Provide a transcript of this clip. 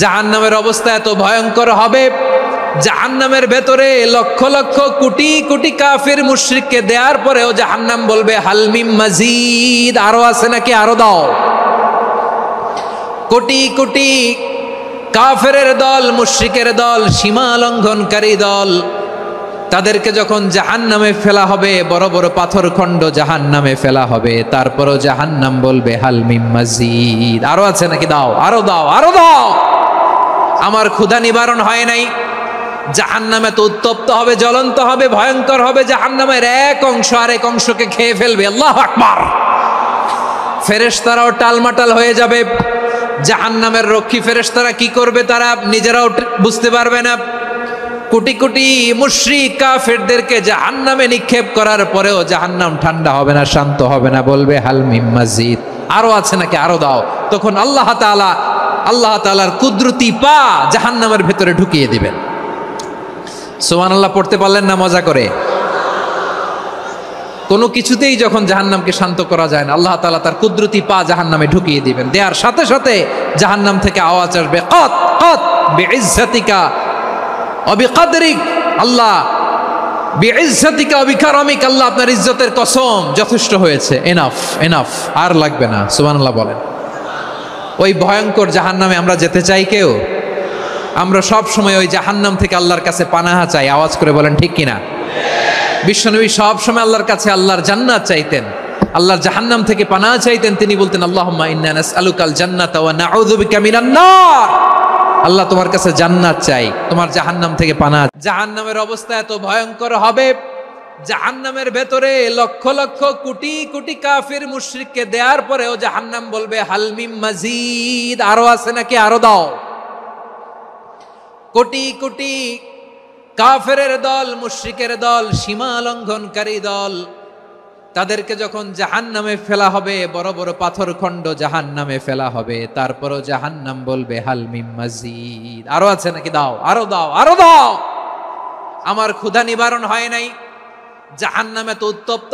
জাহান্নামের অবস্থা এত ভয়ঙ্কর হবে, জাহান্নামের ভেতরে লক্ষ লক্ষ কোটি কোটি কাফির মুশরিককে দেওয়ার পরেও জাহান্নাম বলবে হালমিম মাজিদ, আরো আছে নাকি, আরো দাও। কোটি কোটি কাফেরের দল, মুশরিকের দল, সীমা লঙ্ঘনকারী দল, তাদেরকে যখন জাহান্নামে ফেলা হবে, বড় বড় পাথর খণ্ড জাহান্নামে ফেলা হবে, তারপরও জাহান্নাম বলবে হালমিম মাজিদ, আরো আছে নাকি, দাও, আরো দাও, আরো দাও। আমার ক্ষুধা নিবারণ হয় নাই। জাহান্নামে তো উত্তপ্ত হবে, জ্বলন্ত হবে, ভয়ঙ্কর হবে। জাহান্নামের এক অংশ আরেক অংশকে খেয়ে ফেলবে। আল্লাহু আকবার। ফেরেশতারাও টালমাটাল হয়ে যাবে। জাহান্নামের রক্ষী ফেরেশতারা কি করবে তারা নিজেরাও বুঝতে পারবে না। কোটি কোটি মুশরিক কাফেরদেরকে জাহান্নামে নিক্ষেপ করার পরেও জাহান্নাম ঠান্ডা হবে না, শান্ত হবে না, বলবে হালমিম মাজিদ, আরো আছে নাকি, আরো দাও। তখন আল্লাহ তাআলার কুদরতি পা জাহান্নামের ভেতরে ঢুকিয়ে দিবেন। সুবহানাল্লাহ পড়তে পারলেন না মজা করে? কোনো কিছুতেই যখন জাহান্নামকে শান্ত করা যায় না, আল্লাহ তাআলা তার কুদরতি পা জাহান্নামে ঢুকিয়ে দিবেন। দেওয়ার সাথে সাথে জাহান্নাম থেকে আওয়াজ আসবে, কত কত বিইজ্জাতিকা ওয়া বিকদরিক, আল্লাহ বিইজ্জাতিকা ওয়া বিকারামিক, আল্লাহ আপনার ইজ্জতের কসম, যথেষ্ট হয়েছে, এনাফ এনাফ, আর লাগবে না। সুবহানাল্লাহ বলেন। ওই ভয়ঙ্কর জাহান্নামে আমরা যেতে চাই কেউ? আমরা সব সময় ওই জাহান্নাম থেকে আল্লাহর কাছে পানাহা চাই। আওয়াজ করে বলেন ঠিক কিনা? বিশ্বনবী সব সময় আল্লাহর কাছে আল্লাহর জান্নাত চাইতেন, আল্লাহর জাহান্নাম থেকে পানাহা চাইতেন। তিনি বলতেন আল্লাহুম্মা ইন্না নাসআলুকাল জান্নাতা ওয়া নাউযু বিকা মিনান নার। আল্লাহ তোমার কাছে জান্নাত চাই, তোমার জাহান্নাম থেকে পানাহা। জাহান্নামের অবস্থা এত ভয়ঙ্কর হবে, জাহান্নামের ভেতরে লক্ষ লক্ষ কোটি কোটি কাফির মুশরিককে দেওয়ার পরেও জাহান্নাম বলবে হালমিম মাজিদ, আরো আছে নাকি, আরো দাও। কোটি কোটি কাফেরের দল, মুশরিকের দল, সীমা লঙ্ঘনকারী দল, তাদেরকে যখন জাহান্নামে ফেলা হবে, বড় বড় পাথর খণ্ড জাহান্নামে ফেলা হবে, তারপরও জাহান্নাম বলবে হালমিম মাজিদ, আরো আছে নাকি, দাও, আরো দাও, আরো দাও। আমার ক্ষুধা নিবারণ হয় নাই। জাহান্নামে তো উত্তপ্ত